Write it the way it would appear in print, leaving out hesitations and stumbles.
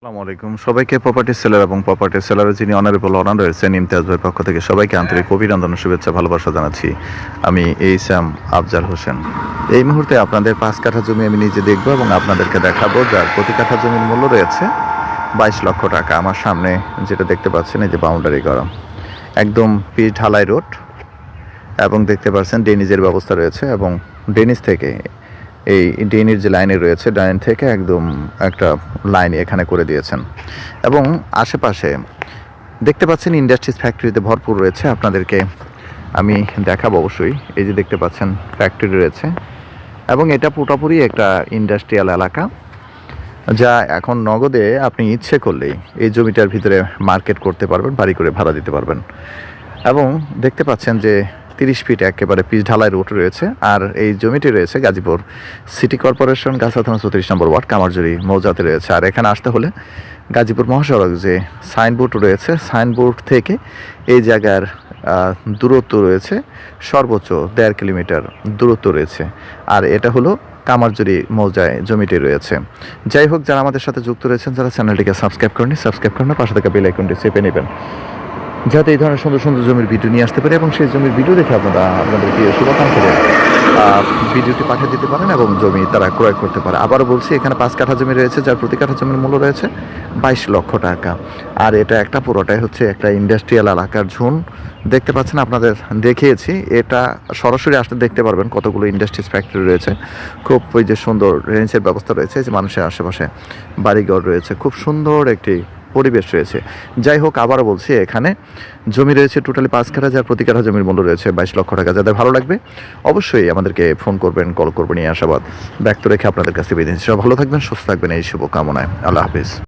আসসালামু আলাইকুম সবাইকে। প্রপার্টি সেলার এবং প্রপার্টি সেলারের যিনি অনারেবল অনার রয়েছেন ইমতিয়াজ ভাইয়ের পক্ষ থেকে সবাইকে আন্তরিক অভিনন্দন ও শুভেচ্ছা ভালোবাসা জানাচ্ছি। আমি এইসাম আফজাল হোসেন। এই মুহূর্তে আপনাদের 5 কাঠা জমি আমি নিজে দেখব এবং আপনাদেরকে দেখাবো, যার প্রতি কাঠা জমির মূল্য রয়েছে 22 লক্ষ টাকা। আমার সামনে যেটা দেখতে পাচ্ছেন এই যে বাউন্ডারি করা, একদম পিচ ঢালাই রোড এবং দেখতে পাচ্ছেন ড্রেনেজের ব্যবস্থা রয়েছে এবং ড্রেনেজ থেকে এই ড্রেনের যে লাইনে রয়েছে ড্রেন থেকে একদম একটা লাইন এখানে করে দিয়েছেন এবং আশেপাশে দেখতে পাচ্ছেন ইন্ডাস্ট্রিজ ফ্যাক্টরিতে ভরপুর রয়েছে। আপনাদেরকে আমি দেখাবো অবশ্যই। এই যে দেখতে পাচ্ছেন ফ্যাক্টরি রয়েছে এবং এটা পুরোপুরি একটা ইন্ডাস্ট্রিয়াল এলাকা, যা এখন নগদে আপনি ইচ্ছে করলেই এই জমিটার ভিতরে মার্কেট করতে পারবেন, বাড়ি করে ভাড়া দিতে পারবেন। এবং দেখতে পাচ্ছেন যে 30 ফিট একেবারে পিচ ঢালাই রোড রয়েছে। আর এই জমিটি রয়েছে গাজীপুর সিটি কর্পোরেশন গাছা থানা 34 নম্বর ওয়ার্ড কামারজুরি মৌজাতে রয়েছে। আর এখানে আসতে হলে গাজীপুর মহাসড়ক যে সাইনবোর্ড রয়েছে, সাইনবোর্ড থেকে এই জায়গার দূরত্ব রয়েছে সর্বোচ্চ 1.5 কিলোমিটার দূরত্ব রয়েছে। আর এটা হলো কামারজুরি মৌজায় জমিটি রয়েছে। যাই হোক, যারা আমাদের সাথে যুক্ত রয়েছেন, যারা চ্যানেলটিকে সাবস্ক্রাইব করেনি, সাবস্ক্রাইব করেন, পাশে থাকা বেল আইকনটি চেপে নেবেন, যাতে এই ধরনের সুন্দর সুন্দর জমির ভিডিও নিয়ে আসতে পারে এবং সেই জমির ভিডিও দেখে আপনারা আপনাদের প্রিয় শুভাকাঙ্ক্ষীদের ভিডিওটি পাঠিয়ে দিতে পারেন এবং জমি তারা ক্রয় করতে পারে। আবারও বলছি, এখানে 5 কাঠা জমি রয়েছে, যার প্রতি কাঠা জমির মূল্য রয়েছে 22 লক্ষ টাকা। আর এটা একটা পুরোটাই হচ্ছে একটা ইন্ডাস্ট্রিয়াল এলাকার ঝোন। দেখতে পাচ্ছেন, আপনাদের দেখিয়েছি, এটা সরাসরি আসতে দেখতে পারবেন কতগুলো ইন্ডাস্ট্রিজ ফ্যাক্টরি রয়েছে। খুব ওই যে সুন্দর রেঞ্জের ব্যবস্থা রয়েছে, যে মানুষের আশেপাশে বাড়িঘর রয়েছে, খুব সুন্দর একটি পরিবেশ রয়েছে। যাই হোক, আবারও বলছি, এখানে জমি রয়েছে টোটালি 5 কাঠা, যার প্রতি কাঠা জমির মূল্য রয়েছে 22 লক্ষ টাকা। যাদের ভালো লাগবে অবশ্যই আমাদেরকে ফোন করবেন, কল করবেন, এই আশাবাদ ব্যক্ত রেখে আপনাদের কাছে বিদায় নিচ্ছি। সব ভালো থাকবেন, সুস্থ থাকবেন, এই শুভকামনায়। আল্লাহ হাফিজ।